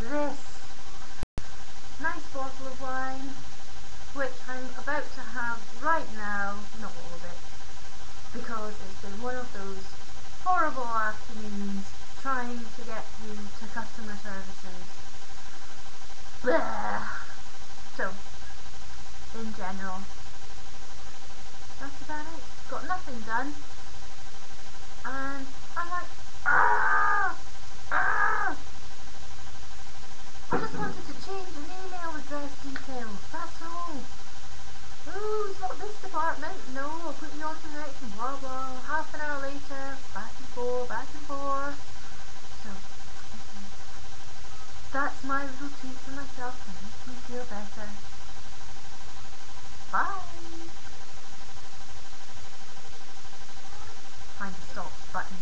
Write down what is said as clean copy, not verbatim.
this nice bottle of wine, which I'm about to have right now, not all of it, because it's been one of those horrible afternoons trying to get through to customer services. Blah. So, in general, that's about it. Got nothing done, and I'm like, ah, ah. I just wanted to change an email address details, that's all. Ooh, it's not this department, no, I'll put you on to the next one, blah blah. Half an hour later, back and forth, back and forth. So, that's my little treat for myself to make me feel better. Bye! Find the stop button.